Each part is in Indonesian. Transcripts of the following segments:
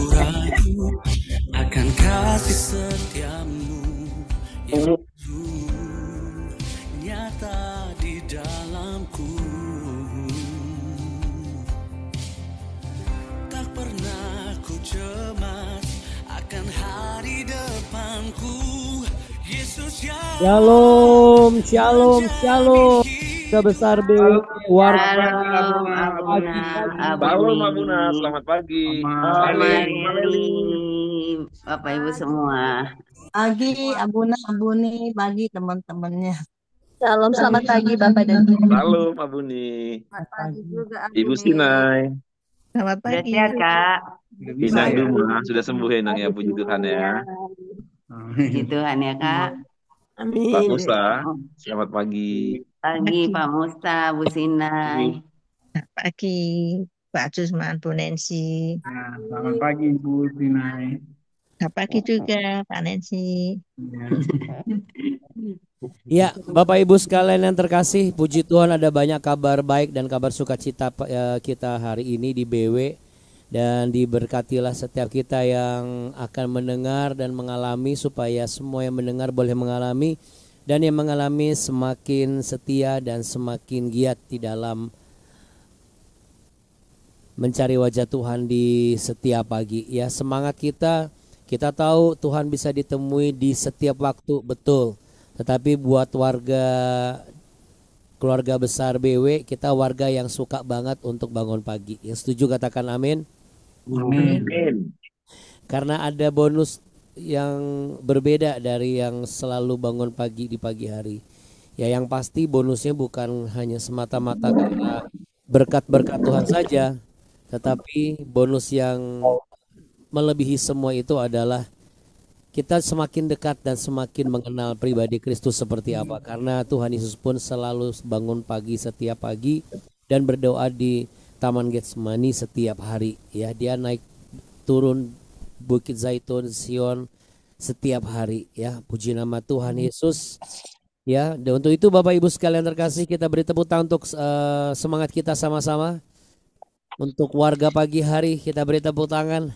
ragu akan kasih setiamu yang nyata di dalamku. Tak pernah ku cemas akan hari depanku. Yesus yang Shalom, shalom, shalom. Besar BW warga Halo, Abuna, Salam Abuni. Abuna, selamat pagi. Oh, Leli, Mama Marieli, Leli. Bapak Ibu semua. Pagi, Abuna, Abuni, pagi teman-temannya. Salam, selamat pagi Bapak dan Ibu. Salam Abuni. Selamat pagi juga, Ibu Abuni. Sinai. Selamat Udah pagi. sehat, Kak? Inang Duma, sudah sembuh ya Inang ya, puji Tuhan ya. Puji Tuhan ya, Kak. Pak Amin. Musa, selamat pagi. Pagi, Pak Musta, Bu Sinai. Selamat pagi Pak Jusman, Bu Nancy. Selamat pagi Bu Sinai. Selamat pagi juga Pak Nancy. Ya, Bapak Ibu sekalian yang terkasih, puji Tuhan ada banyak kabar baik dan kabar sukacita kita hari ini di BW. Dan diberkatilah setiap kita yang akan mendengar dan mengalami, supaya semua yang mendengar boleh mengalami, dan yang mengalami semakin setia dan semakin giat di dalam mencari wajah Tuhan di setiap pagi. Ya, semangat kita tahu Tuhan bisa ditemui di setiap waktu, betul. Tetapi buat keluarga besar BW, kita warga yang suka banget untuk bangun pagi. Yang setuju katakan amin. Amin. Karena ada bonus yang berbeda dari yang selalu bangun pagi di pagi hari. Ya, yang pasti bonusnya bukan hanya semata-mata karena berkat-berkat Tuhan saja, tetapi bonus yang melebihi semua itu adalah kita semakin dekat dan semakin mengenal pribadi Kristus seperti apa. Karena Tuhan Yesus pun selalu bangun pagi setiap pagi dan berdoa di Taman Getsemani setiap hari. Ya, dia naik turun Bukit Zaitun, Sion setiap hari. Ya, puji nama Tuhan Yesus. Ya, dan untuk itu Bapak Ibu sekalian terkasih, kita beri tepuk tangan untuk semangat kita sama-sama. Untuk warga pagi hari kita beri tepuk tangan.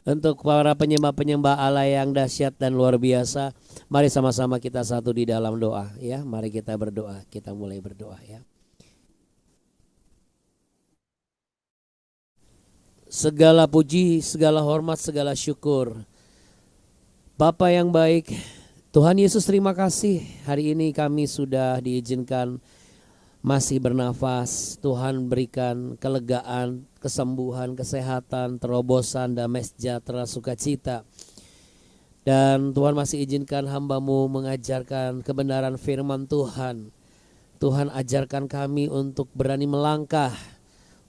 Untuk para penyembah-penyembah Allah yang dahsyat dan luar biasa, mari sama-sama kita satu di dalam doa ya. Mari kita berdoa, kita mulai berdoa ya. Segala puji, segala hormat, segala syukur Bapa yang baik, Tuhan Yesus, terima kasih hari ini kami sudah diizinkan masih bernafas. Tuhan berikan kelegaan, kesembuhan, kesehatan, terobosan, damai sejahtera, sukacita. Dan Tuhan masih izinkan hamba-Mu mengajarkan kebenaran firman Tuhan. Tuhan ajarkan kami untuk berani melangkah,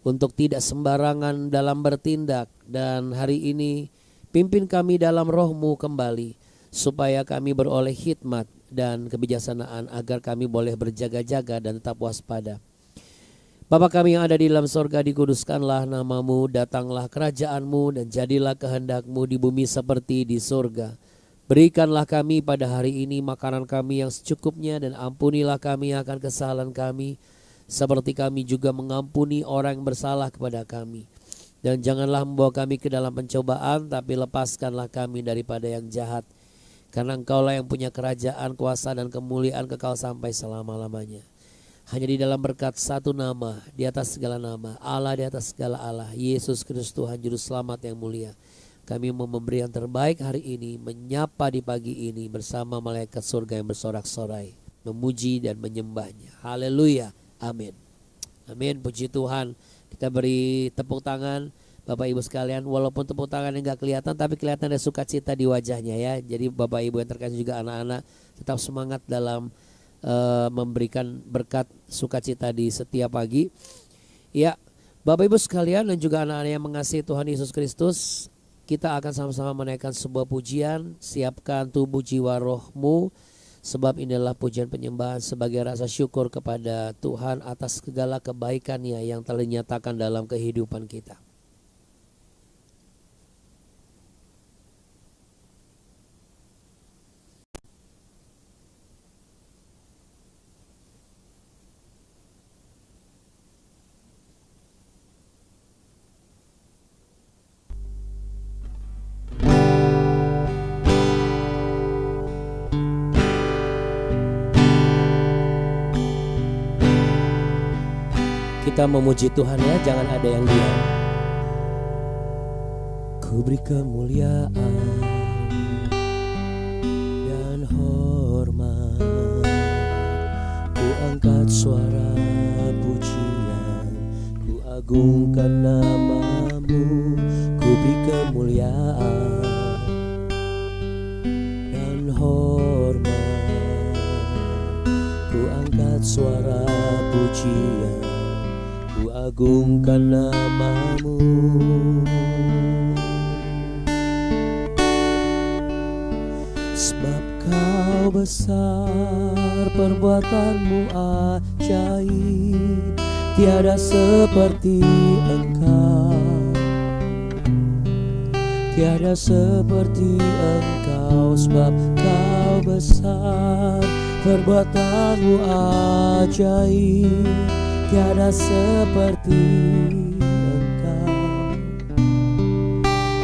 untuk tidak sembarangan dalam bertindak. Dan hari ini pimpin kami dalam roh-Mu kembali, supaya kami beroleh hikmat dan kebijaksanaan, agar kami boleh berjaga-jaga dan tetap waspada. Bapa kami yang ada di dalam sorga, dikuduskanlah nama-Mu, datanglah kerajaan-Mu, dan jadilah kehendak-Mu di bumi seperti di sorga. Berikanlah kami pada hari ini makanan kami yang secukupnya, dan ampunilah kami akan kesalahan kami, seperti kami juga mengampuni orang yang bersalah kepada kami. Dan janganlah membawa kami ke dalam pencobaan, tapi lepaskanlah kami daripada yang jahat. Karena Engkaulah yang punya kerajaan, kuasa, dan kemuliaan kekal sampai selama-lamanya. Hanya di dalam berkat satu nama, di atas segala nama, Allah di atas segala Allah, Yesus Kristus Tuhan Juru Selamat yang mulia. Kami mau memberi yang terbaik hari ini, menyapa di pagi ini bersama malaikat surga yang bersorak-sorai, memuji dan menyembahnya. Haleluya, amin. Amin, puji Tuhan. Kita beri tepuk tangan Bapak Ibu sekalian, walaupun tepuk tangan yang gak kelihatan, tapi kelihatan ada sukacita di wajahnya ya. Jadi Bapak Ibu yang terkasih juga anak-anak, tetap semangat dalam memberikan berkat sukacita di setiap pagi. Ya, Bapak Ibu sekalian dan juga anak-anak yang mengasihi Tuhan Yesus Kristus, kita akan sama-sama menaikkan sebuah pujian. Siapkan tubuh, jiwa, rohmu, sebab inilah pujian penyembahan sebagai rasa syukur kepada Tuhan atas segala kebaikannya yang telah dinyatakan dalam kehidupan kita. kita memuji Tuhan ya, jangan ada yang diam. Ku beri kemuliaan dan hormat, ku angkat suara pujian, ku agungkan namamu. Ku beri kemuliaan dan hormat, ku angkat suara pujian, ku agungkan namamu. Sebab kau besar, perbuatanmu ajaib, tiada seperti engkau, tiada seperti engkau. Sebab kau besar, perbuatanmu ajaib, tiada seperti engkau,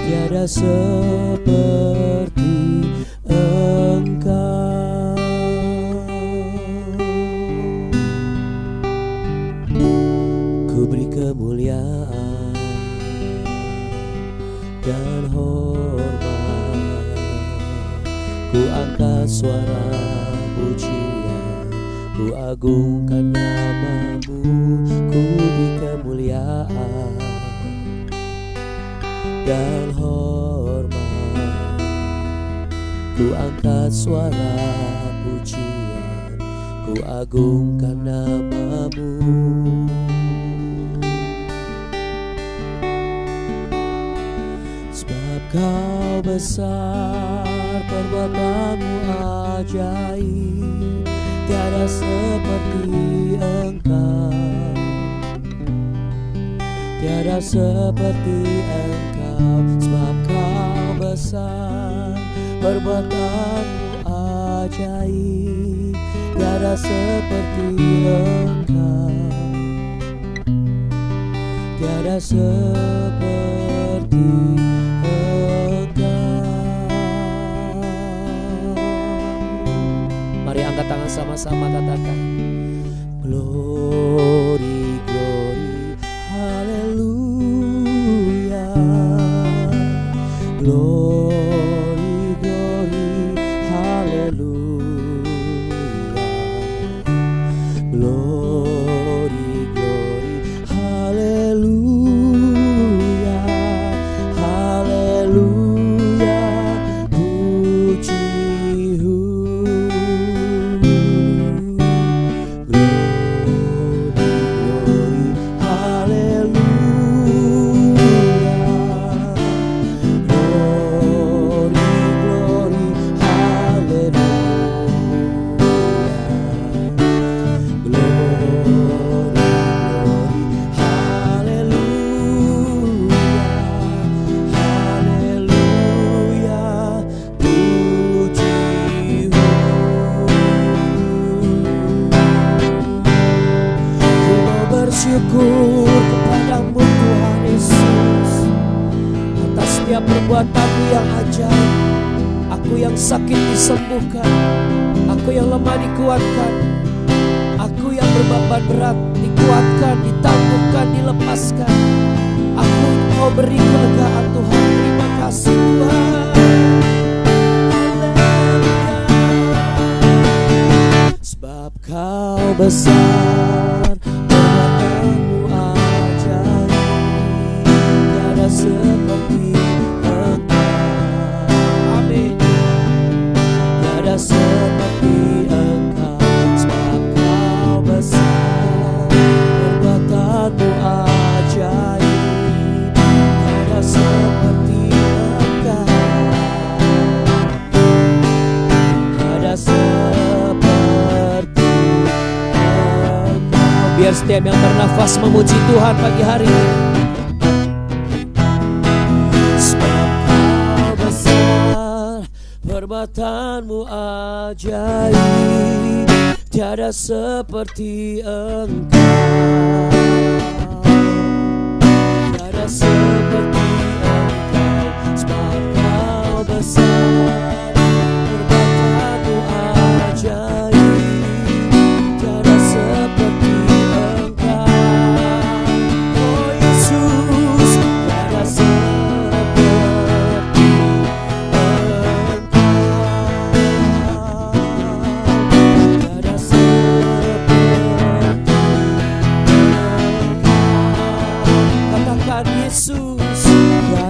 tiada seperti engkau. Ku beri kemuliaan dan hormat, ku angkat suara pujian, ku agungkan namamu. Ku beri kemuliaan dan hormat, ku angkat suara pujian, ku agungkan namamu. Sebab kau besar, perbuatanmu ajaib, tiada seperti engkau, tiada seperti engkau. Sebab kau besar, perbuatanmu ajaib, tiada seperti engkau, tiada seperti engkau. Mari angkat tangan sama-sama, katakan glory, glory, haleluya. Glory, glory, haleluya. Glory, glory, haleluya. Haleluya, puji. Bersyukur kepadamu Tuhan Yesus atas setiap perbuatan-Mu yang ajaib. Aku yang sakit disembuhkan, aku yang lemah dikuatkan, aku yang berbeban berat dikuatkan, ditangguhkan, dilepaskan. Aku Kau beri kelegaan Tuhan. Terima kasih Tuhan. Sebab Kau besar, perbuatanmu ajaib, tiada seperti Engkau. Amin. Tiada seperti Engkau. Sebab Kau besar, perbuatanmu ajaib, tiada seperti Engkau, tiada seperti Engkau. Biar setiap yang bernafas memuji Tuhan pagi hari ini. Sebab Kau besar, perbuatanmu ajaib, tiada seperti Engkau, tiada seperti Engkau. Sebab Kau besar, perbuatanmu ajaib, tiada seperti Engkau,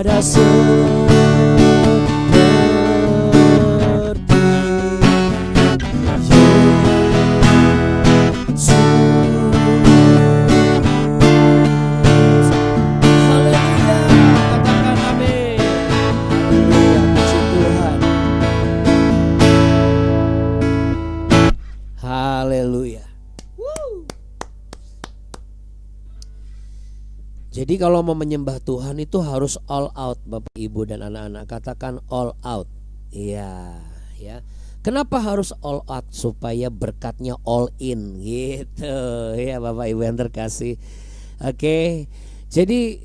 ada seperti Yesus. Haleluya, katakan amin. Haleluya, puji Tuhan. Haleluya. Jadi kalau mau menyembah Tuhan itu harus all out, Bapak Ibu dan anak-anak. Katakan all out. Iya, ya. Kenapa harus all out? Supaya berkatnya all in gitu. Ya Bapak Ibu yang terkasih. Oke. Jadi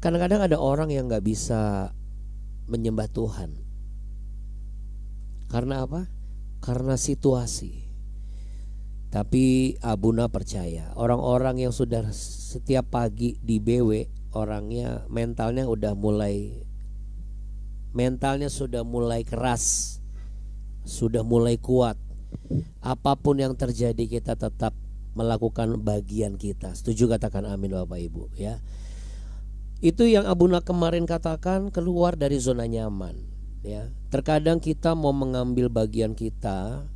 kadang-kadang ada orang yang gak bisa menyembah Tuhan. Karena apa? Karena situasi. Tapi Abuna percaya orang-orang yang sudah setiap pagi di BW, orangnya mentalnya sudah mulai keras, sudah mulai kuat. Apapun yang terjadi kita tetap melakukan bagian kita. Setuju, katakan amin Bapak Ibu ya. Itu yang Abuna kemarin katakan, keluar dari zona nyaman ya. Terkadang kita mau mengambil bagian kita,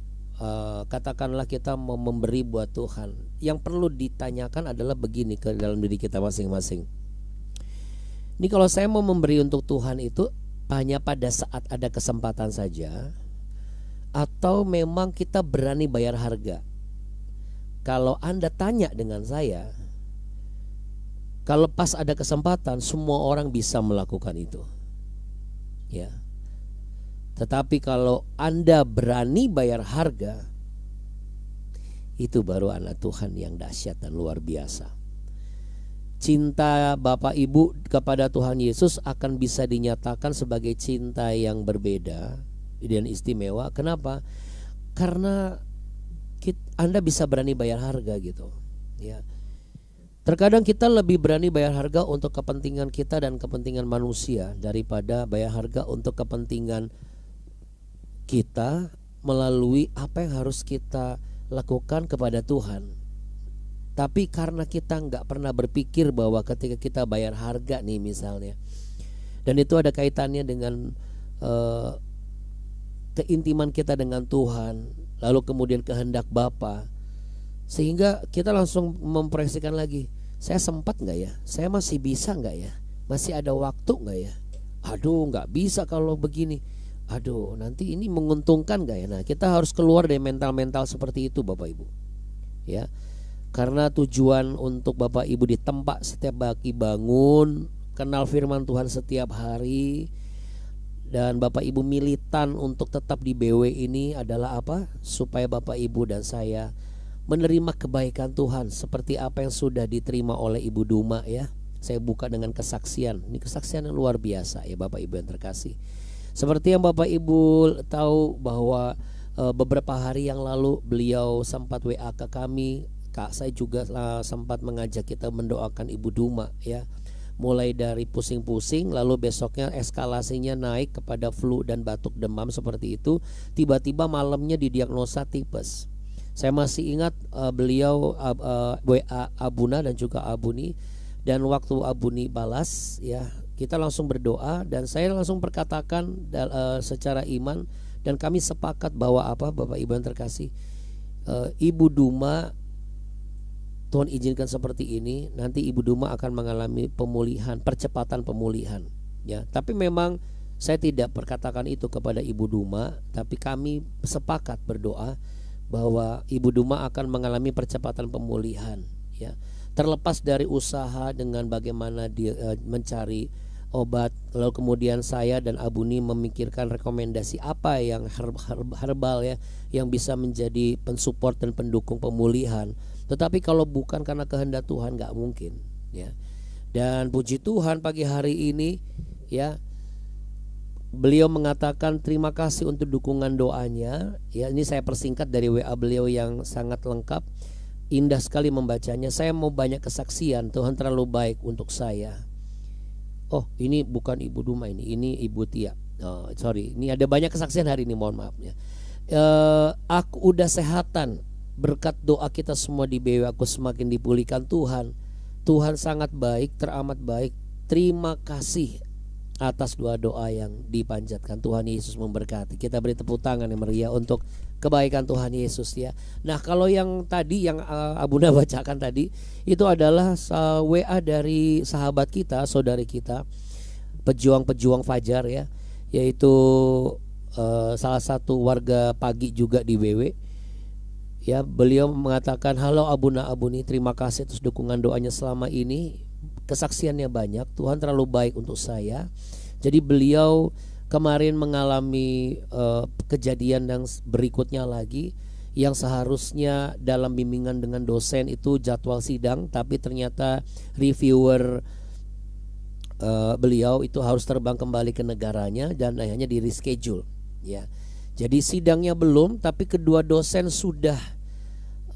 katakanlah kita mau memberi buat Tuhan. Yang perlu ditanyakan adalah begini ke dalam diri kita masing-masing. Ini kalau saya mau memberi untuk Tuhan itu hanya pada saat ada kesempatan saja, atau memang kita berani bayar harga? Kalau Anda tanya dengan saya, kalau pas ada kesempatan semua orang bisa melakukan itu ya. Tetapi kalau Anda berani bayar harga, itu baru anak Tuhan yang dahsyat dan luar biasa. Cinta Bapak Ibu kepada Tuhan Yesus akan bisa dinyatakan sebagai cinta yang berbeda dan istimewa. Kenapa? Karena Anda bisa berani bayar harga gitu ya. Terkadang kita lebih berani bayar harga untuk kepentingan kita dan kepentingan manusia daripada bayar harga untuk kepentingan kita melalui apa yang harus kita lakukan kepada Tuhan. Tapi karena kita nggak pernah berpikir bahwa ketika kita bayar harga nih misalnya, dan itu ada kaitannya dengan keintiman kita dengan Tuhan, lalu kemudian kehendak Bapa, sehingga kita langsung memproyeksikan lagi, saya sempat nggak ya, saya masih bisa nggak ya, masih ada waktu nggak ya, aduh nggak bisa kalau begini, aduh nanti ini menguntungkan gak ya. Nah kita harus keluar dari mental-mental seperti itu Bapak Ibu ya. Karena tujuan untuk Bapak Ibu ditempa setiap pagi bangun, kenal firman Tuhan setiap hari, dan Bapak Ibu militan untuk tetap di BW ini adalah apa? Supaya Bapak Ibu dan saya menerima kebaikan Tuhan seperti apa yang sudah diterima oleh Ibu Duma ya. Saya buka dengan kesaksian. Ini kesaksian yang luar biasa ya Bapak Ibu yang terkasih. Seperti yang Bapak Ibu tahu bahwa beberapa hari yang lalu beliau sempat WA ke kami. Kak, saya juga sempat mengajak kita mendoakan Ibu Duma ya. Mulai dari pusing-pusing, lalu besoknya eskalasinya naik kepada flu dan batuk demam seperti itu. Tiba-tiba malamnya didiagnosa tipes. Saya masih ingat beliau WA Abuna dan juga Abuni. Dan waktu Abuni balas ya, kita langsung berdoa dan saya langsung perkatakan secara iman, dan kami sepakat bahwa apa Bapak Ibu yang terkasih, Ibu Duma Tuhan izinkan seperti ini, nanti Ibu Duma akan mengalami pemulihan, percepatan pemulihan ya. Tapi memang saya tidak perkatakan itu kepada Ibu Duma, tapi kami sepakat berdoa bahwa Ibu Duma akan mengalami percepatan pemulihan ya. Terlepas dari usaha dengan bagaimana dia mencari obat, lalu kemudian saya dan Abuni memikirkan rekomendasi apa yang herbal ya, yang bisa menjadi pensupport dan pendukung pemulihan. Tetapi kalau bukan karena kehendak Tuhan nggak mungkin ya. Dan puji Tuhan pagi hari ini ya, beliau mengatakan terima kasih untuk dukungan doanya ya. Ini saya persingkat dari WA beliau yang sangat lengkap. Indah sekali membacanya. Saya mau banyak kesaksian. Tuhan terlalu baik untuk saya. Oh ini bukan Ibu Duma, ini Ibu Tia. Oh, sorry, ini ada banyak kesaksian hari ini, mohon maaf ya. Aku udah sehatan berkat doa kita semua di BW. Aku semakin dipulihkan Tuhan. Tuhan sangat baik, teramat baik. terima kasih atas doa-doa yang dipanjatkan. Tuhan Yesus memberkati. Kita beri tepuk tangan yang meriah untuk kebaikan Tuhan Yesus ya. Nah, kalau yang tadi yang Abuna bacakan tadi itu adalah WA dari sahabat kita, saudari kita, pejuang-pejuang Fajar ya, yaitu salah satu warga pagi juga di WW. Ya, beliau mengatakan, halo Abuna Abuni, terima kasih atas dukungan doanya selama ini. Kesaksiannya banyak, Tuhan terlalu baik untuk saya. Jadi beliau kemarin mengalami kejadian yang berikutnya lagi, yang seharusnya dalam bimbingan dengan dosen itu jadwal sidang, tapi ternyata reviewer beliau itu harus terbang kembali ke negaranya dan akhirnya di reschedule ya. Jadi sidangnya belum, tapi kedua dosen sudah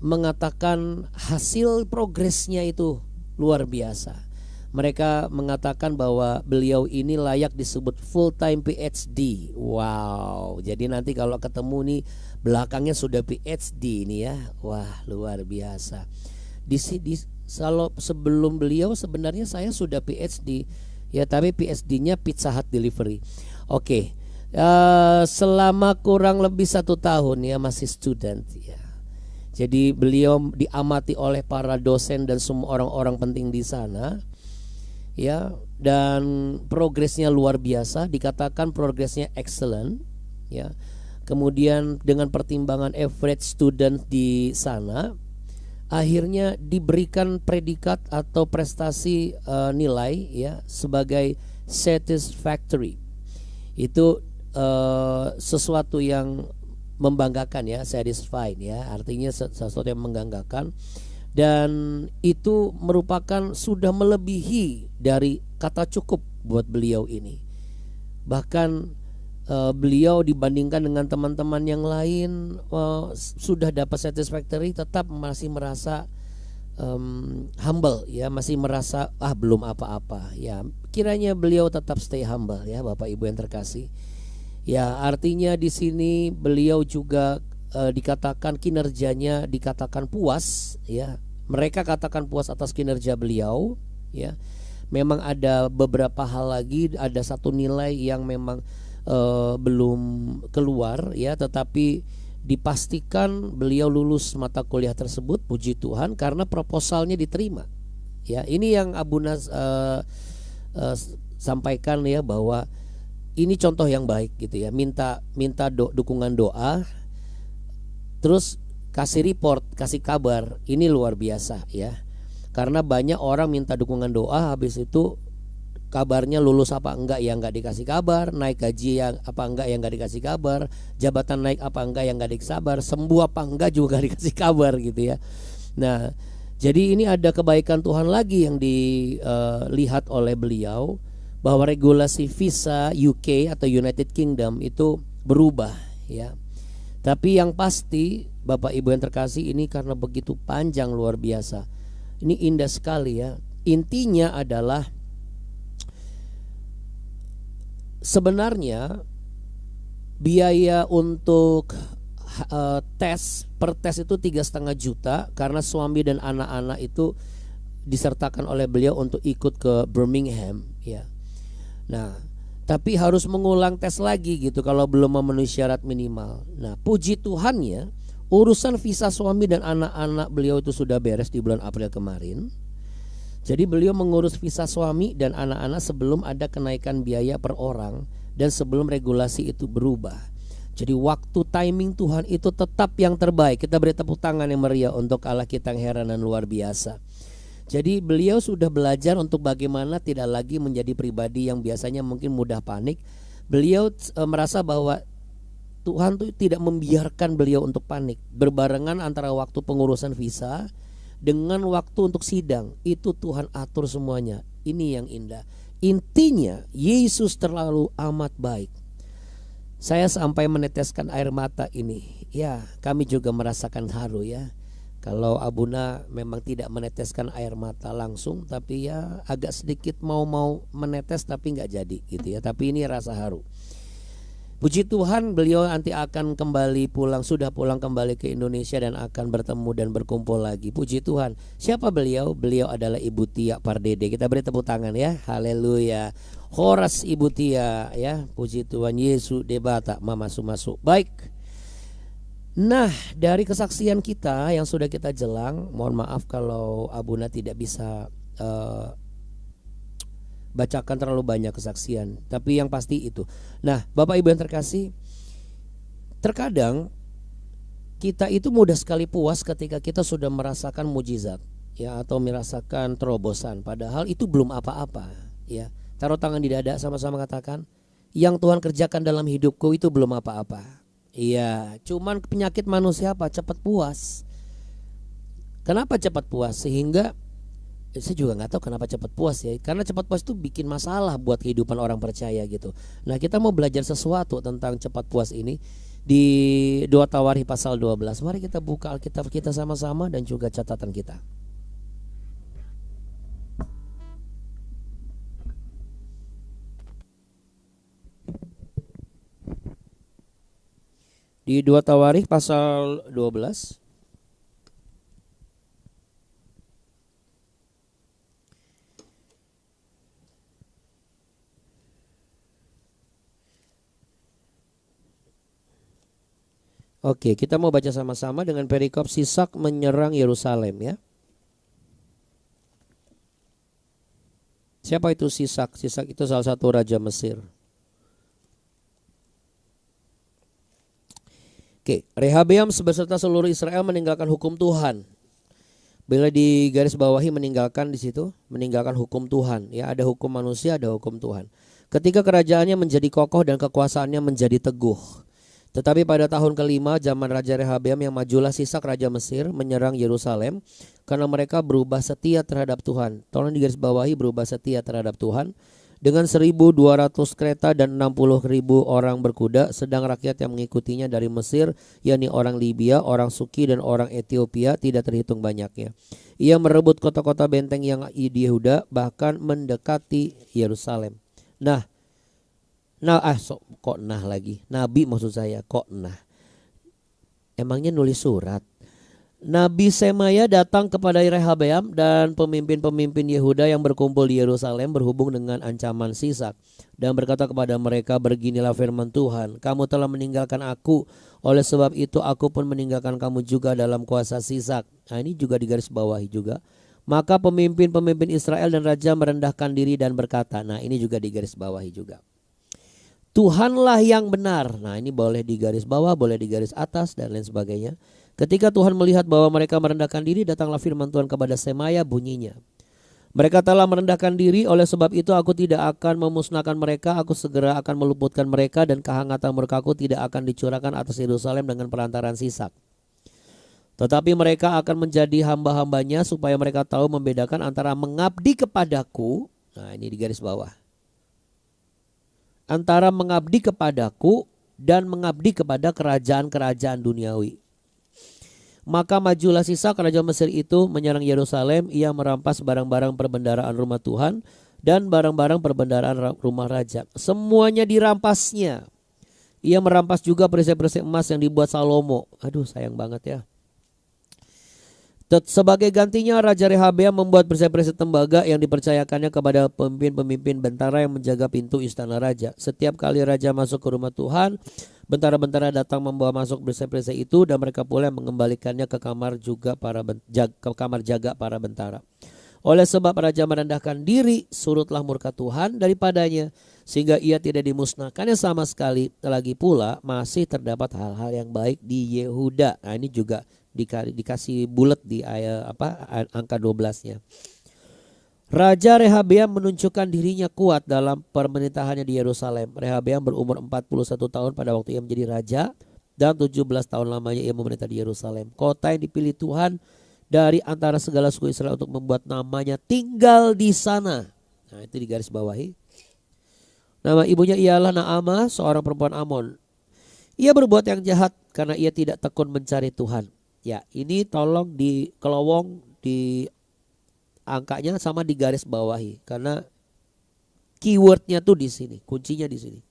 mengatakan hasil progresnya itu luar biasa. Mereka mengatakan bahwa beliau ini layak disebut full time PhD. Wow. Jadi nanti kalau ketemu nih belakangnya sudah PhD ini ya. Wah, luar biasa. Kalau sebelum beliau sebenarnya saya sudah PhD. Ya, tapi PhD-nya Pizza Hut delivery. Oke. Selama kurang lebih 1 tahun ya masih student ya. Jadi beliau diamati oleh para dosen dan semua orang-orang penting di sana ya, dan progresnya luar biasa, dikatakan progresnya excellent ya. Kemudian dengan pertimbangan average student di sana, akhirnya diberikan predikat atau prestasi nilai ya sebagai satisfactory. Itu sesuatu yang membanggakan ya, satisfied ya, artinya sesuatu yang membanggakan, dan itu merupakan sudah melebihi dari kata cukup buat beliau ini. Bahkan beliau dibandingkan dengan teman-teman yang lain sudah dapat satisfactory, tetap masih merasa humble ya, masih merasa belum apa-apa ya. Kiranya beliau tetap stay humble ya, Bapak Ibu yang terkasih. Ya, artinya di sini beliau juga dikatakan kinerjanya dikatakan puas ya. Mereka katakan puas atas kinerja beliau ya. Memang ada beberapa hal lagi, ada satu nilai yang memang belum keluar ya, tetapi dipastikan beliau lulus mata kuliah tersebut, puji Tuhan, karena proposalnya diterima. Ya, ini yang Abuna sampaikan ya, bahwa ini contoh yang baik gitu ya. Minta dukungan doa, terus kasih report, kasih kabar. Ini luar biasa ya. Karena banyak orang minta dukungan doa, habis itu kabarnya lulus apa enggak ya enggak dikasih kabar, naik gaji yang apa enggak yang enggak dikasih kabar, jabatan naik apa enggak yang enggak dikasih kabar, sembuh apa enggak juga dikasih kabar gitu ya. Nah, jadi ini ada kebaikan Tuhan lagi yang dilihat oleh beliau, bahwa regulasi visa UK atau United Kingdom itu berubah ya. Tapi yang pasti Bapak Ibu yang terkasih, ini karena begitu panjang luar biasa. Ini indah sekali ya. Intinya adalah sebenarnya biaya untuk tes per tes itu 3,5 juta, karena suami dan anak-anak itu disertakan oleh beliau untuk ikut ke Birmingham ya. Nah, tapi harus mengulang tes lagi gitu kalau belum memenuhi syarat minimal. Nah, puji Tuhannya urusan visa suami dan anak-anak beliau itu sudah beres di bulan April kemarin. Jadi beliau mengurus visa suami dan anak-anak sebelum ada kenaikan biaya per orang dan sebelum regulasi itu berubah. Jadi waktu timing Tuhan itu tetap yang terbaik. Kita beri tepuk tangan yang meriah untuk Allah kita yang heran dan luar biasa. Jadi beliau sudah belajar untuk bagaimana tidak lagi menjadi pribadi yang biasanya mungkin mudah panik. Beliau merasa bahwa Tuhan tuh tidak membiarkan beliau untuk panik. Berbarengan antara waktu pengurusan visa dengan waktu untuk sidang, itu Tuhan atur semuanya. Ini yang indah. Intinya Yesus terlalu amat baik. Saya sampai meneteskan air mata ini. Ya, kami juga merasakan haru ya. Kalau Abuna memang tidak meneteskan air mata langsung, tapi ya agak sedikit mau menetes tapi nggak jadi gitu ya. Tapi ini rasa haru. Puji Tuhan beliau nanti akan kembali pulang, sudah pulang kembali ke Indonesia dan akan bertemu dan berkumpul lagi. Puji Tuhan. Siapa beliau? Beliau adalah Ibu Tia Pardede. Kita beri tepuk tangan ya. Haleluya. Horas Ibu Tia ya. Puji Tuhan Yesus debata Mama Sumasu. Baik. Nah, dari kesaksian kita yang sudah kita jelang, mohon maaf kalau Abuna tidak bisa bacakan terlalu banyak kesaksian, tapi yang pasti itu. Nah, Bapak Ibu yang terkasih, terkadang kita itu mudah sekali puas ketika kita sudah merasakan mujizat ya, atau merasakan terobosan, padahal itu belum apa-apa ya. Taruh tangan di dada, sama-sama katakan, yang Tuhan kerjakan dalam hidupku itu belum apa-apa. Iya, cuman penyakit manusia apa? Cepat puas. Kenapa cepat puas? Sehingga saya juga nggak tahu kenapa cepat puas ya. Karena cepat puas itu bikin masalah buat kehidupan orang percaya gitu. Nah, kita mau belajar sesuatu tentang cepat puas ini di 2 Tawarikh pasal 12. Mari kita buka Alkitab kita sama-sama dan juga catatan kita. Di 2 Tawarikh pasal 12. Oke, kita mau baca sama-sama dengan perikop Sisak menyerang Yerusalem ya. Siapa itu Sisak? Sisak itu salah satu raja Mesir. Oke, Rehabeam beserta seluruh Israel meninggalkan hukum Tuhan. Bila di garis bawahi meninggalkan di situ, meninggalkan hukum Tuhan. Ya, ada hukum manusia, ada hukum Tuhan. Ketika kerajaannya menjadi kokoh dan kekuasaannya menjadi teguh. Tetapi pada tahun kelima zaman Raja Rehabeam yang majulah Sisak Raja Mesir menyerang Yerusalem karena mereka berubah setia terhadap Tuhan. Tolong digarisbawahi, berubah setia terhadap Tuhan. Dengan 1.200 kereta dan 60.000 orang berkuda, sedang rakyat yang mengikutinya dari Mesir, yakni orang Libya, orang Suki dan orang Ethiopia tidak terhitung banyaknya. Ia merebut kota-kota benteng yang di Yehuda, bahkan mendekati Yerusalem. Nabi maksud saya, kok nah. Emangnya nulis surat. Nabi Semaya datang kepada Rehabeam dan pemimpin-pemimpin Yehuda yang berkumpul di Yerusalem berhubung dengan ancaman Sisak dan berkata kepada mereka, beginilah firman Tuhan, kamu telah meninggalkan aku, oleh sebab itu aku pun meninggalkan kamu juga dalam kuasa Sisak. Nah, ini juga digarisbawahi juga. Maka pemimpin-pemimpin Israel dan raja merendahkan diri dan berkata, nah ini juga digarisbawahi juga, Tuhanlah yang benar. Nah, ini boleh digaris bawah, boleh digaris atas dan lain sebagainya. Ketika Tuhan melihat bahwa mereka merendahkan diri, datanglah firman Tuhan kepada Semaya, bunyinya, mereka telah merendahkan diri, oleh sebab itu aku tidak akan memusnahkan mereka, aku segera akan meluputkan mereka dan kehangatan murkaku tidak akan dicurahkan atas Yerusalem dengan perantaran Sisak. Tetapi mereka akan menjadi hamba-hambanya supaya mereka tahu membedakan antara mengabdi kepadaku, nah ini di garis bawah, antara mengabdi kepadaku dan mengabdi kepada kerajaan-kerajaan duniawi. Maka majulah Sisak raja Mesir itu menyerang Yerusalem. Ia merampas barang-barang perbendaharaan rumah Tuhan dan barang-barang perbendaharaan rumah raja. Semuanya dirampasnya. Ia merampas juga perisai-perisai emas yang dibuat Salomo. Aduh, sayang banget ya. Sebagai gantinya Raja Rehabeam membuat perisai-perisai tembaga yang dipercayakannya kepada pemimpin-pemimpin bentara yang menjaga pintu istana raja. Setiap kali raja masuk ke rumah Tuhan, bentara-bentara datang membawa masuk perisai-perisai itu dan mereka pula mengembalikannya ke kamar jaga para bentara. Oleh sebab raja merendahkan diri, surutlah murka Tuhan daripadanya sehingga ia tidak dimusnahkannya sama sekali. Lagi pula masih terdapat hal-hal yang baik di Yehuda. Nah, ini juga dikasih bulat di angka 12-nya. Raja Rehabeam menunjukkan dirinya kuat dalam pemerintahannya di Yerusalem. Rehabeam berumur 41 tahun pada waktu ia menjadi raja dan 17 tahun lamanya ia memerintah di Yerusalem, kota yang dipilih Tuhan dari antara segala suku Israel untuk membuat namanya tinggal di sana. Nah, itu digaris bawahi. Nama ibunya ialah Naamah, seorang perempuan Amon. Ia berbuat yang jahat karena ia tidak tekun mencari Tuhan. Ya, ini tolong di kelowong di angkanya sama di garis bawahi karena keywordnya tuh di sini, kuncinya di sini.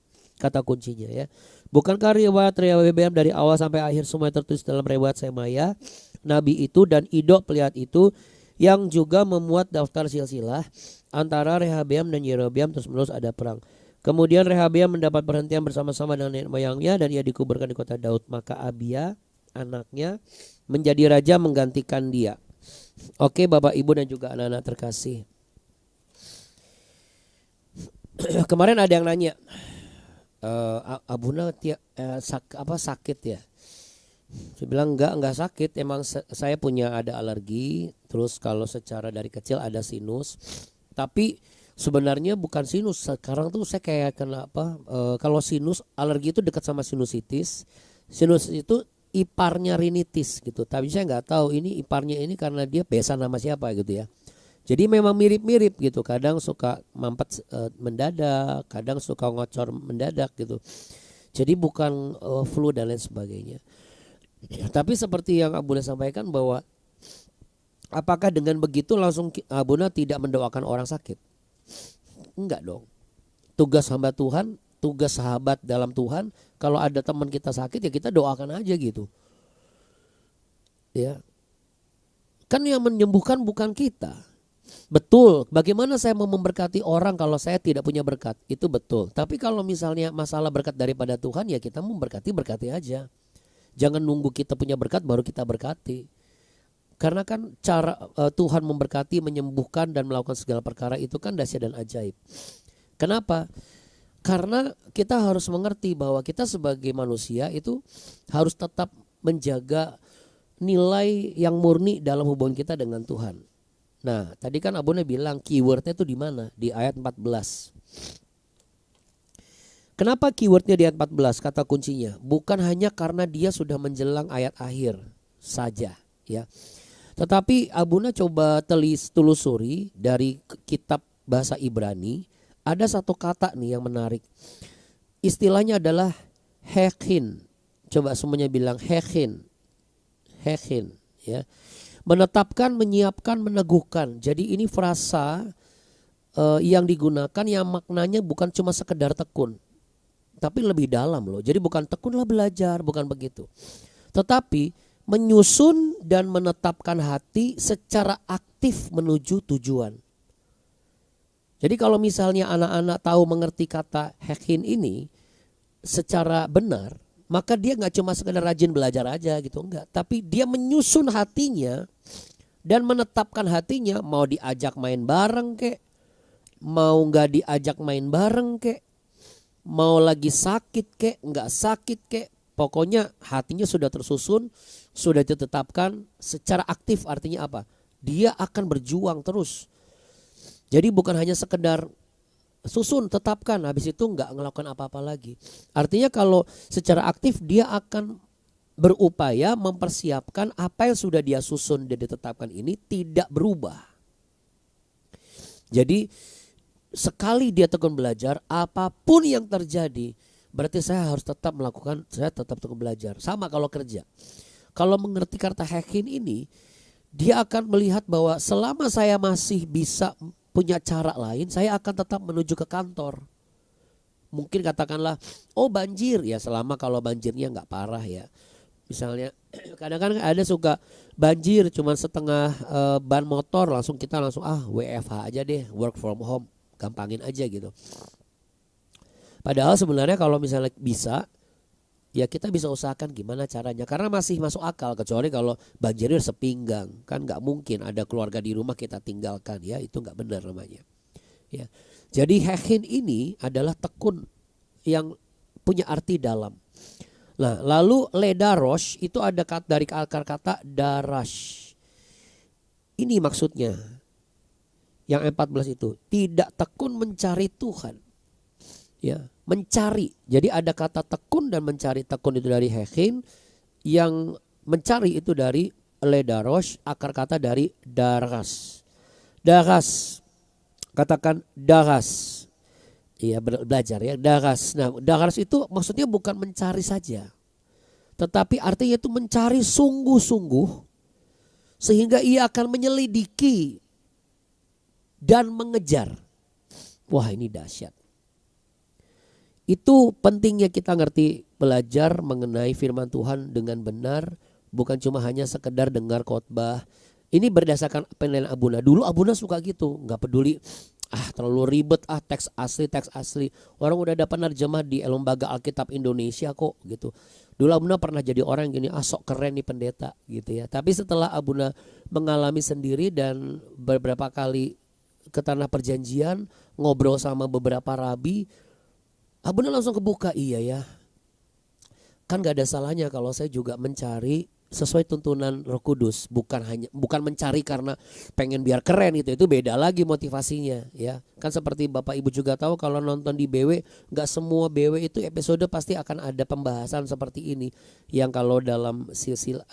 Kata kuncinya ya. Bukankah riwayat Rehabeam dari awal sampai akhir semua tertulis dalam riwayat Semaya, nabi itu dan Ido pelihat itu yang juga memuat daftar silsilah antara Rehabeam dan Yerobeam terus-menerus ada perang. Kemudian Rehabeam mendapat perhentian bersama-sama dengan nenek moyangnya dan ia dikuburkan di kota Daud. Maka Abia anaknya menjadi raja menggantikan dia. Oke Bapak Ibu dan juga anak-anak terkasih. Kemarin ada yang nanya, Abuna sakit ya? Saya bilang enggak sakit. Emang saya punya ada alergi. Terus kalau secara dari kecil ada sinus. Tapi sebenarnya bukan sinus. Sekarang tuh saya kayak kenapa? Kalau sinus, alergi itu dekat sama sinusitis. Sinus itu iparnya rinitis gitu. Tapi saya nggak tahu ini iparnya ini karena dia besan nama siapa gitu ya. Jadi memang mirip-mirip gitu. Kadang suka mampet mendadak, kadang suka ngocor mendadak gitu. Jadi bukan flu dan lain sebagainya. Tapi seperti yang Abuna sampaikan bahwa apakah dengan begitu langsung Abuna tidak mendoakan orang sakit? Enggak dong. Tugas hamba Tuhan, tugas sahabat dalam Tuhan, kalau ada teman kita sakit ya kita doakan aja gitu. Ya. Kan yang menyembuhkan bukan kita. Betul, bagaimana saya mau memberkati orang kalau saya tidak punya berkat? Itu betul. Tapi kalau misalnya masalah berkat daripada Tuhan ya kita berkati aja. Jangan nunggu kita punya berkat baru kita berkati. Karena kan cara Tuhan memberkati, menyembuhkan dan melakukan segala perkara itu kan dahsyat dan ajaib. Kenapa? Karena kita harus mengerti bahwa kita sebagai manusia itu harus tetap menjaga nilai yang murni dalam hubungan kita dengan Tuhan. Nah, tadi kan Abuna bilang keywordnya itu di mana? Di ayat 14. Kenapa keywordnya di ayat 14? Kata kuncinya, bukan hanya karena dia sudah menjelang ayat akhir saja, ya. Tetapi Abuna coba telusuri dari kitab bahasa Ibrani, ada satu kata nih yang menarik. Istilahnya adalah hekin. Coba semuanya bilang hekin. Hekin, ya. Menetapkan, menyiapkan, meneguhkan. Jadi ini frasa yang digunakan yang maknanya bukan cuma sekedar tekun, tapi lebih dalam loh. Jadi bukan tekunlah belajar, bukan begitu. Tetapi menyusun dan menetapkan hati secara aktif menuju tujuan. Jadi kalau misalnya anak-anak tahu mengerti kata hekin ini secara benar, maka dia nggak cuma sekedar rajin belajar aja gitu, enggak. Tapi dia menyusun hatinya dan menetapkan hatinya, mau diajak main bareng kek, mau nggak diajak main bareng kek, mau lagi sakit kek, nggak sakit kek. Pokoknya hatinya sudah tersusun, sudah ditetapkan secara aktif. Artinya apa? Dia akan berjuang terus. Jadi bukan hanya sekedar susun, tetapkan, habis itu nggak ngelakukan apa-apa lagi. Artinya kalau secara aktif dia akan berupaya mempersiapkan apa yang sudah dia susun dan ditetapkan ini tidak berubah. Jadi sekali dia tekun belajar, apapun yang terjadi, berarti saya harus tetap melakukan, saya tetap tekun belajar. Sama kalau kerja. Kalau mengerti kata hekin ini, dia akan melihat bahwa selama saya masih bisa punya cara lain, saya akan tetap menuju ke kantor. Mungkin katakanlah, oh banjir, ya selama kalau banjirnya nggak parah ya. Misalnya kadang-kadang ada suka banjir cuma setengah ban motor, langsung kita WFH aja deh, work from home, gampangin aja gitu. Padahal sebenarnya kalau misalnya bisa, ya kita bisa usahakan gimana caranya. Karena masih masuk akal, kecuali kalau banjirnya sepinggang. Kan gak mungkin ada keluarga di rumah kita tinggalkan, ya itu gak benar namanya. Ya. Jadi hekin ini adalah tekun yang punya arti dalam. Nah, lalu ledarosh itu ada dari akar kata darash. Ini maksudnya. Yang 14 itu tidak tekun mencari Tuhan. Ya, mencari. Jadi ada kata tekun dan mencari. Tekun itu dari hekin, yang mencari itu dari ledarosh, akar kata dari daras. Daras. Katakan daras. Iya, belajar ya, daras. Nah, daras itu maksudnya bukan mencari saja. Tetapi artinya itu mencari sungguh-sungguh sehingga ia akan menyelidiki dan mengejar. Wah, ini dahsyat. Itu pentingnya kita ngerti belajar mengenai firman Tuhan dengan benar, bukan cuma hanya sekedar dengar khotbah. Ini berdasarkan penilaian Abuna. Dulu Abuna suka gitu, nggak peduli terlalu ribet teks asli. Orang udah dapat nerjemah di Lembaga Alkitab Indonesia kok gitu. Dulu Abuna pernah jadi orang gini, sok keren nih pendeta gitu ya. Tapi setelah Abuna mengalami sendiri dan beberapa kali ke tanah perjanjian, ngobrol sama beberapa rabi, Abuna langsung kebuka, iya ya. Kan gak ada salahnya kalau saya juga mencari sesuai tuntunan Roh Kudus, bukan mencari karena pengen biar keren gitu. Itu beda lagi motivasinya ya. Kan seperti Bapak Ibu juga tahu kalau nonton di BW, gak semua BW itu episode pasti akan ada pembahasan seperti ini. Yang kalau dalam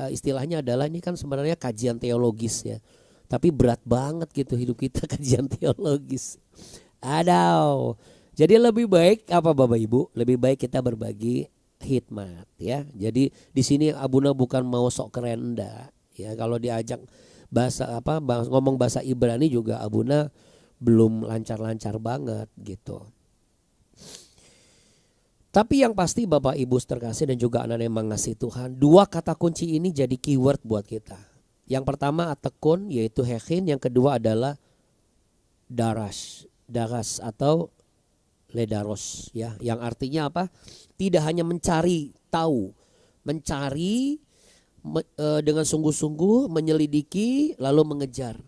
istilahnya adalah ini kan sebenarnya kajian teologis ya. Tapi berat banget gitu hidup kita kajian teologis. Jadi lebih baik apa Bapak Ibu? Lebih baik kita berbagi hikmat ya. Jadi di sini Abuna bukan mau sok keren enggak ya. Kalau diajak ngomong bahasa Ibrani juga Abuna belum lancar-lancar banget gitu. Tapi yang pasti Bapak Ibu terkasih dan juga anak-anak yang mengasihi Tuhan, dua kata kunci ini jadi keyword buat kita. Yang pertama atekun yaitu hekin, yang kedua adalah daras atau ledaros ya, yang artinya apa? Tidak hanya mencari tahu, mencari dengan sungguh-sungguh, menyelidiki lalu mengejar.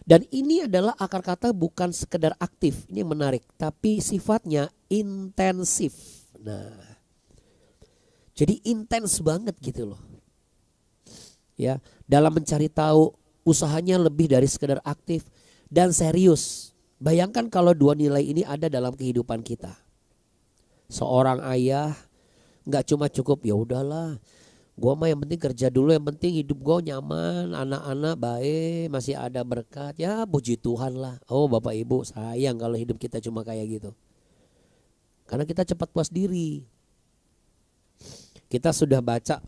Dan ini adalah akar kata bukan sekedar aktif, ini menarik, tapi sifatnya intensif. Nah, jadi intens banget gitu loh. Ya, dalam mencari tahu usahanya lebih dari sekedar aktif dan serius. Bayangkan kalau dua nilai ini ada dalam kehidupan kita. Seorang ayah nggak cuma cukup ya udahlah, gue mah yang penting kerja dulu, yang penting hidup gue nyaman, anak-anak baik, masih ada berkat, ya puji Tuhan lah. Oh Bapak Ibu sayang kalau hidup kita cuma kayak gitu. Karena kita cepat puas diri. Kita sudah baca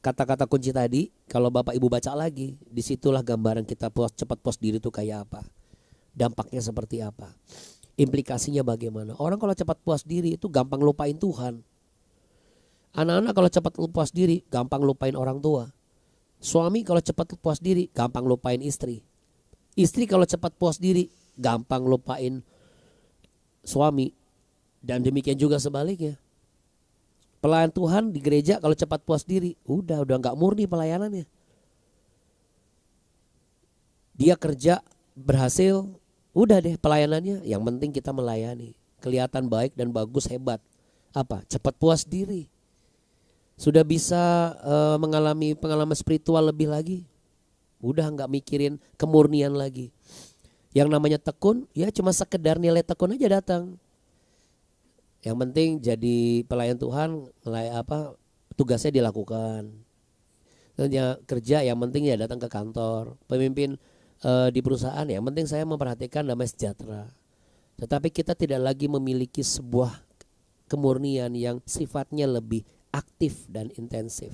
kata-kata kunci tadi, kalau Bapak Ibu baca lagi, disitulah gambaran kita cepat puas diri itu kayak apa. Dampaknya seperti apa? Implikasinya bagaimana? Orang kalau cepat puas diri itu gampang lupain Tuhan. Anak-anak kalau cepat puas diri gampang lupain orang tua. Suami kalau cepat puas diri gampang lupain istri. Istri kalau cepat puas diri gampang lupain suami. Dan demikian juga sebaliknya. Pelayan Tuhan di gereja kalau cepat puas diri udah gak murni pelayanannya. Dia kerja berhasil, udah deh pelayanannya, yang penting kita melayani. Kelihatan baik dan bagus, hebat. Apa? Cepat puas diri. Sudah bisa mengalami pengalaman spiritual lebih lagi. Udah gak mikirin kemurnian lagi. Yang namanya tekun, ya cuma sekedar nilai tekun aja datang. Yang penting jadi pelayan Tuhan, tugasnya dilakukan. Dan ya, kerja yang penting ya datang ke kantor. Pemimpin di perusahaan, yang penting saya memperhatikan damai sejahtera. Tetapi kita tidak lagi memiliki sebuah kemurnian yang sifatnya lebih aktif dan intensif.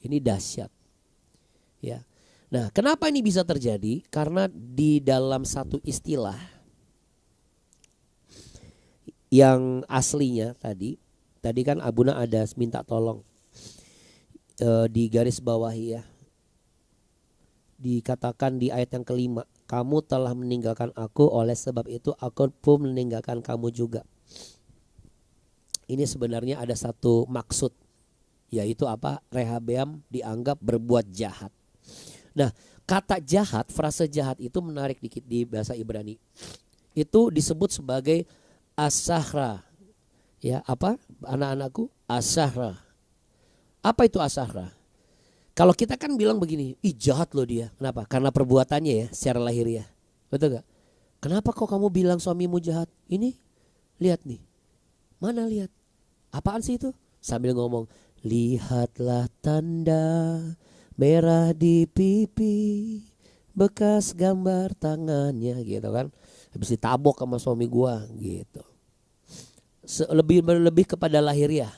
Ini dahsyat. Ya. Nah, kenapa ini bisa terjadi? Karena di dalam satu istilah yang aslinya tadi kan Abuna ada minta tolong di garis bawahi ya. Dikatakan di ayat yang kelima, kamu telah meninggalkan aku, oleh sebab itu aku pun meninggalkan kamu juga. Ini sebenarnya ada satu maksud, yaitu apa? Rehabeam dianggap berbuat jahat. Nah, kata jahat, frase jahat itu menarik dikit di bahasa Ibrani. Itu disebut sebagai asahra. Ya, apa? Anak-anakku, asahra. Apa itu asahra? Kalau kita kan bilang begini, ih jahat loh dia. Kenapa? Karena perbuatannya ya, secara lahiriah. Betul gak? Kenapa kok kamu bilang suamimu jahat? Ini, lihat nih. Mana lihat? Apaan sih itu? Sambil ngomong, lihatlah tanda merah di pipi, bekas gambar tangannya gitu kan. Habis ditabok sama suami gua gitu. Lebih kepada lahiriah.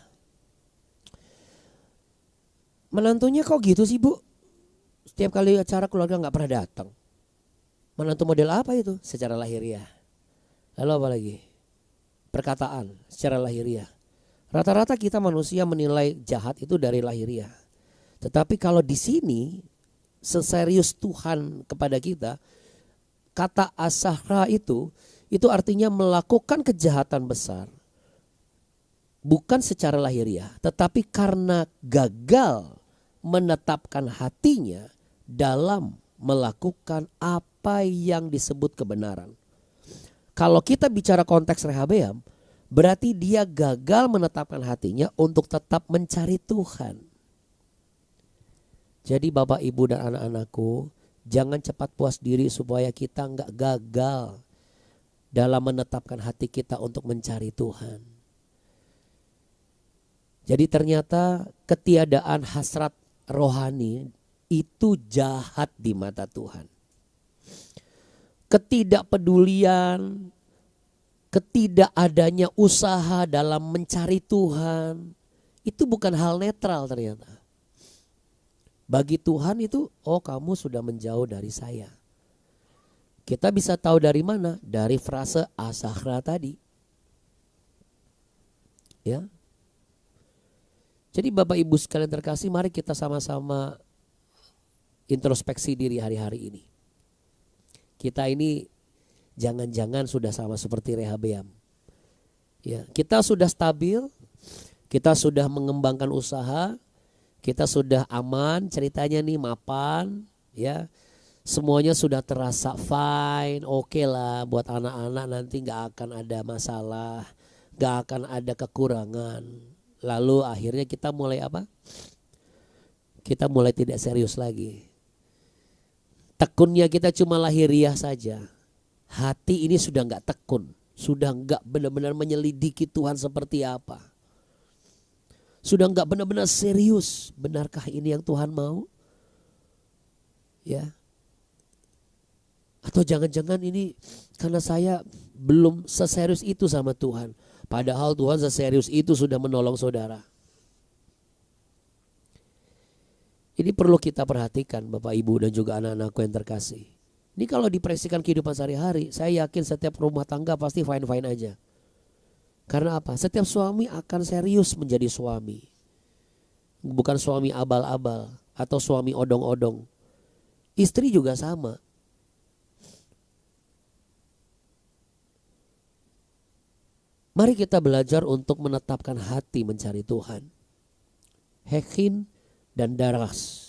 Menantunya kok gitu sih Bu? Setiap kali acara keluarga gak pernah datang. Menantu model apa itu? Secara lahiriah. Lalu apa lagi? perkataan secara lahiriah. Rata-rata kita manusia menilai jahat itu dari lahiriah. Tetapi kalau di sini seserius Tuhan kepada kita, kata asahra itu artinya melakukan kejahatan besar. Bukan secara lahiriah, tetapi karena gagal menetapkan hatinya dalam melakukan apa yang disebut kebenaran. Kalau kita bicara konteks Rehabeam, berarti dia gagal menetapkan hatinya untuk tetap mencari Tuhan. Jadi Bapak, Ibu, dan anak-anakku, jangan cepat puas diri supaya kita enggak gagal dalam menetapkan hati kita untuk mencari Tuhan. Jadi ternyata ketiadaan hasrat rohani itu jahat di mata Tuhan. Ketidakpedulian, ketidakadanya usaha dalam mencari Tuhan, itu bukan hal netral ternyata. Bagi Tuhan itu, oh kamu sudah menjauh dari saya. Kita bisa tahu dari mana? Dari frase asahra tadi. Ya. Jadi Bapak Ibu sekalian terkasih, mari kita sama-sama introspeksi diri hari-hari ini. Kita ini jangan-jangan sudah sama seperti Rehabeam. Ya, kita sudah stabil, kita sudah mengembangkan usaha, kita sudah aman, ceritanya nih mapan, ya. Semuanya sudah terasa fine, oke lah buat anak-anak, nanti gak akan ada masalah, gak akan ada kekurangan. Lalu akhirnya kita mulai apa? Kita mulai tidak serius lagi. Tekunnya kita cuma lahiriah saja. Hati ini sudah gak tekun, sudah gak benar-benar menyelidiki Tuhan seperti apa. Sudah gak benar-benar serius, benarkah ini yang Tuhan mau? Ya. Atau jangan-jangan ini karena saya belum seserius itu sama Tuhan. Padahal Tuhan seserius itu sudah menolong saudara. Ini perlu kita perhatikan Bapak Ibu dan juga anak-anakku yang terkasih. Ini kalau dipresikan kehidupan sehari-hari, saya yakin setiap rumah tangga pasti fine-fine aja. Karena apa? Setiap suami akan serius menjadi suami. Bukan suami abal-abal atau suami odong-odong. Istri juga sama. Mari kita belajar untuk menetapkan hati mencari Tuhan. Hekin dan daras.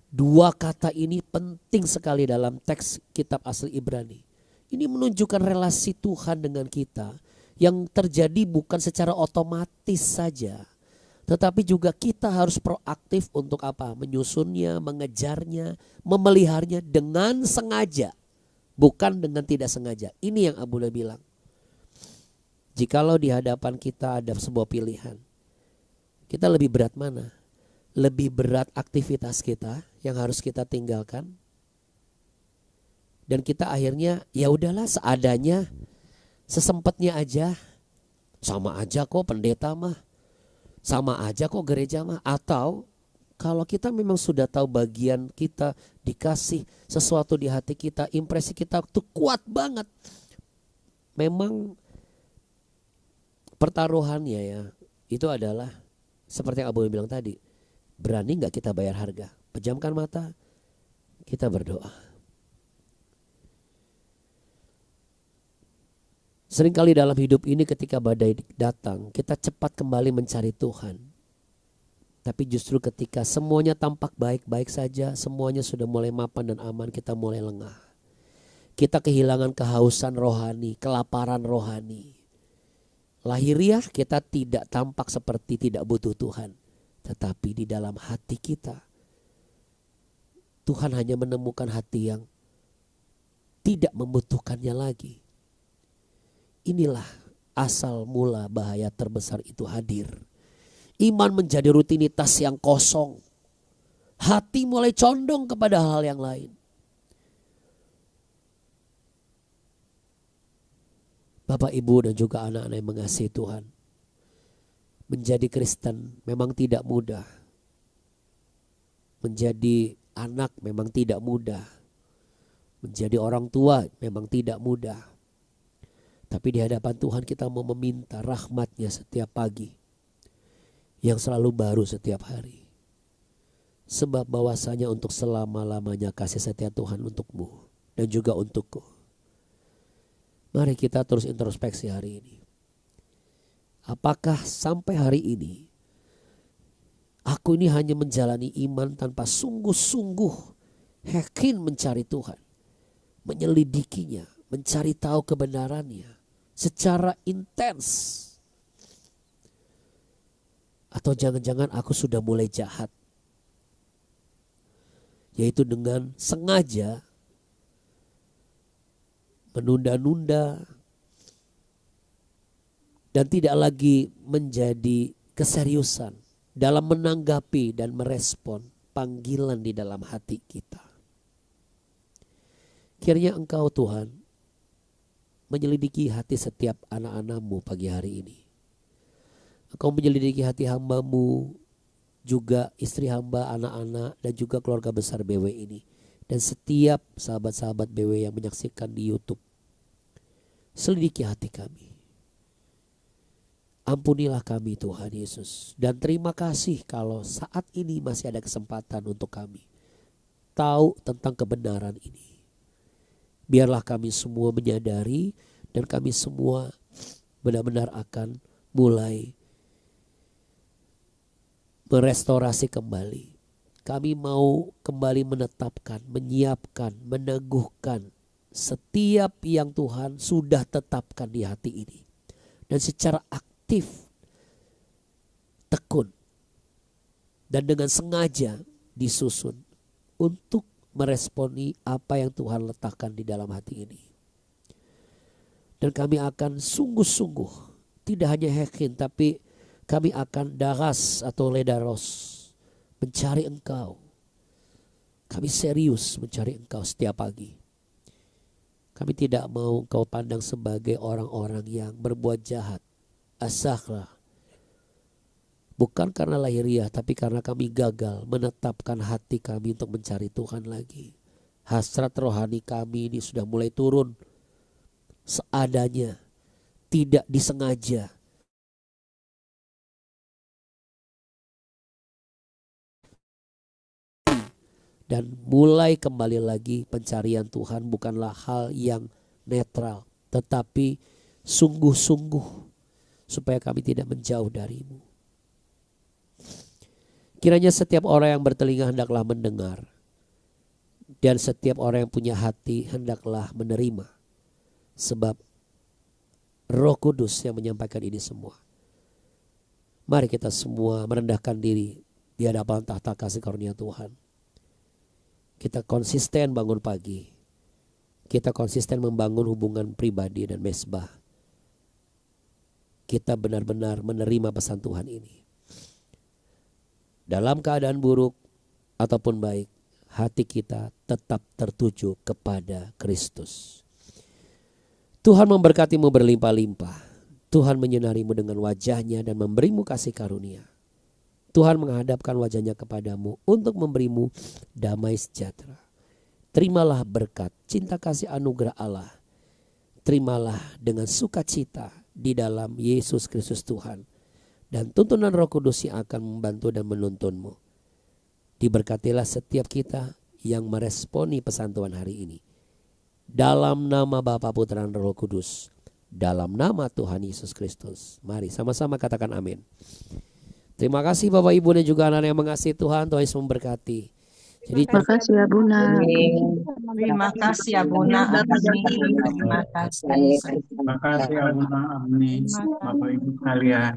Dua kata ini penting sekali dalam teks kitab asli Ibrani. Ini menunjukkan relasi Tuhan dengan kita yang terjadi bukan secara otomatis saja. Tetapi juga kita harus proaktif untuk apa? Menyusunnya, mengejarnya, memeliharanya dengan sengaja. Bukan dengan tidak sengaja. Ini yang Abuna bilang. Jikalau di hadapan kita ada sebuah pilihan, kita lebih berat mana? Lebih berat aktivitas kita yang harus kita tinggalkan, dan kita akhirnya ya udahlah seadanya, sesempatnya aja, sama aja kok pendeta mah, sama aja kok gereja mah. Atau kalau kita memang sudah tahu bagian kita, dikasih sesuatu di hati kita, impresi kita tuh kuat banget, memang pertaruhannya ya itu adalah seperti yang Abu bilang tadi, berani gak kita bayar harga? Pejamkan mata, kita berdoa. Seringkali dalam hidup ini ketika badai datang, kita cepat kembali mencari Tuhan. Tapi justru ketika semuanya tampak baik-baik saja, semuanya sudah mulai mapan dan aman, kita mulai lengah. Kita kehilangan kehausan rohani, kelaparan rohani. Lahiriah kita tidak tampak seperti tidak butuh Tuhan. Tetapi di dalam hati kita, Tuhan hanya menemukan hati yang tidak membutuhkannya lagi. Inilah asal mula bahaya terbesar itu hadir. Iman menjadi rutinitas yang kosong. Hati mulai condong kepada hal yang lain. Bapak, Ibu, dan juga anak-anak yang mengasihi Tuhan. Menjadi Kristen memang tidak mudah. Menjadi anak memang tidak mudah. Menjadi orang tua memang tidak mudah. Tapi di hadapan Tuhan kita mau meminta rahmat-Nya setiap pagi, yang selalu baru setiap hari. Sebab bahwasanya untuk selama-lamanya kasih setia Tuhan untukmu dan juga untukku. Mari kita terus introspeksi hari ini. Apakah sampai hari ini aku ini hanya menjalani iman tanpa sungguh-sungguh yakin mencari Tuhan, menyelidikinya, mencari tahu kebenarannya secara intens? Atau jangan-jangan aku sudah mulai jahat, yaitu dengan sengaja menunda-nunda dan tidak lagi menjadi keseriusan dalam menanggapi dan merespon panggilan di dalam hati kita. Kiranya Engkau Tuhan menyelidiki hati setiap anak-anak-Mu pagi hari ini. Engkau menyelidiki hati hamba-Mu, juga istri hamba, anak-anak, dan juga keluarga besar BW ini. Dan setiap sahabat-sahabat BW yang menyaksikan di YouTube. Selidiki hati kami. Ampunilah kami Tuhan Yesus. Dan terima kasih kalau saat ini masih ada kesempatan untuk kami tahu tentang kebenaran ini. Biarlah kami semua menyadari dan kami semua benar-benar akan mulai merestorasi kembali. Kami mau kembali menetapkan, menyiapkan, meneguhkan setiap yang Tuhan sudah tetapkan di hati ini. Dan secara aktif, tekun, dan dengan sengaja disusun untuk meresponi apa yang Tuhan letakkan di dalam hati ini. Dan kami akan sungguh-sungguh, tidak hanya yakin, tapi kami akan daras atau ledaros mencari Engkau. Kami serius mencari Engkau setiap pagi. Kami tidak mau Engkau pandang sebagai orang-orang yang berbuat jahat, asaklah. Bukan karena lahiriah, tapi karena kami gagal menetapkan hati kami untuk mencari Tuhan lagi. Hasrat rohani kami ini sudah mulai turun seadanya, tidak disengaja. Dan mulai kembali lagi pencarian Tuhan bukanlah hal yang netral, tetapi sungguh-sungguh supaya kami tidak menjauh darimu. Kiranya setiap orang yang bertelinga hendaklah mendengar, dan setiap orang yang punya hati hendaklah menerima. Sebab Roh Kudus yang menyampaikan ini semua. Mari kita semua merendahkan diri di hadapan tahta kasih karunia Tuhan. Kita konsisten bangun pagi. Kita konsisten membangun hubungan pribadi dan mesbah. Kita benar-benar menerima pesan Tuhan ini. Dalam keadaan buruk ataupun baik, hati kita tetap tertuju kepada Kristus. Tuhan memberkatimu berlimpah-limpah. Tuhan menyinarimu dengan wajah-Nya dan memberimu kasih karunia. Tuhan menghadapkan wajah-Nya kepadamu untuk memberimu damai sejahtera. Terimalah berkat, cinta kasih anugerah Allah. Terimalah dengan sukacita di dalam Yesus Kristus Tuhan. Dan tuntunan Roh Kudus yang akan membantu dan menuntunmu. Diberkatilah setiap kita yang meresponi pesan Tuhan hari ini. Dalam nama Bapa, Putra, dan Roh Kudus. Dalam nama Tuhan Yesus Kristus. Mari sama-sama katakan amin. Terima kasih Bapak Ibu dan juga anak yang mengasihi Tuhan. Tuhan Yesus memberkati. Jadi Terima kasih ya Buna. Terima kasih Abuna Abni. Terima kasih. Terima kasih Abuna Abni, Bapak Ibu sekalian.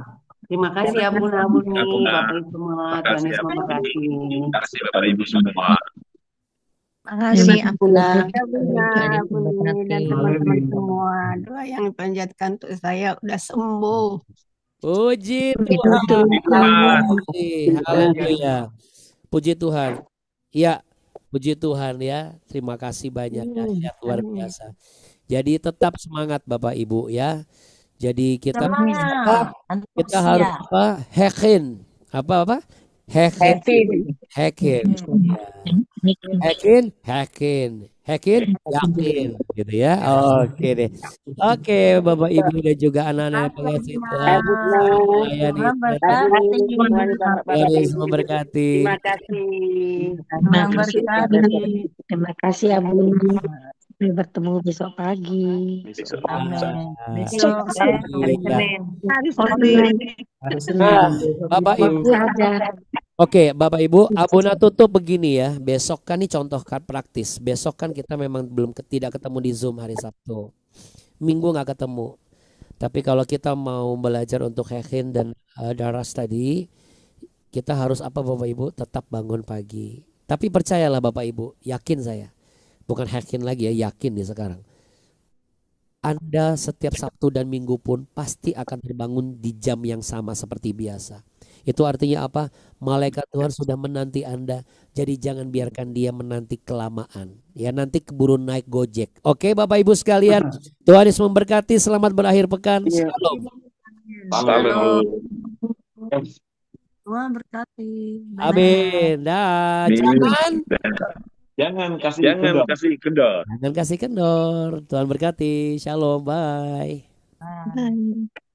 Terima kasih Abuna Abuni, Bapak Ibu semua. Tuhan Yesus memberkati. Terima kasih Bapak Ibu semua. Makasih Abuna. Bunda dan teman-teman semua, doa yang dipanjatkan untuk saya udah sembuh. puji Tuhan. Haleluya. Puji Tuhan. Ya, puji Tuhan ya. Terima kasih banyak ya, luar biasa. Jadi tetap semangat Bapak Ibu ya. Jadi kita harus apa? Yakin. Apa? Yakin. Yakin? Yakin gitu ya. Oke deh. Oke, Bapak Ibu dan juga anak-anak yang pengasih Tuhan. Melayani Tuhan Tuhan. berkati. Tuhan Yesus memberkati. Terima kasih. Tuhan berkati. Terima kasih ya Bu. Sampai bertemu besok pagi. Besok. Amin. Ah, Besok iya. Hari Senin. Nah, Bapak Ibu. Saja. Oke, Bapak Ibu, Abuna tutup begini ya. Besok kan ini contoh praktis. Besok kan kita memang tidak ketemu di Zoom hari Sabtu. Minggu nggak ketemu. Tapi kalau kita mau belajar untuk Hekin dan Daras tadi, kita harus apa Bapak Ibu? Tetap bangun pagi. Tapi percayalah Bapak Ibu, yakin saya. Bukan Hekin lagi ya, yakin nih sekarang. Anda setiap Sabtu dan Minggu pun pasti akan terbangun di jam yang sama seperti biasa. Itu artinya apa? Malaikat Tuhan sudah menanti Anda. Jadi jangan biarkan dia menanti kelamaan. Ya nanti keburu naik Gojek. Oke Bapak Ibu sekalian. Tuhan Yesus memberkati. Selamat berakhir pekan. Shalom. Salam. Tuhan berkati. Amin. Dah. Jangan Jangan kasih kendor. Jangan kasih kendor. Tuhan berkati. Shalom. Bye. Nah. Bye.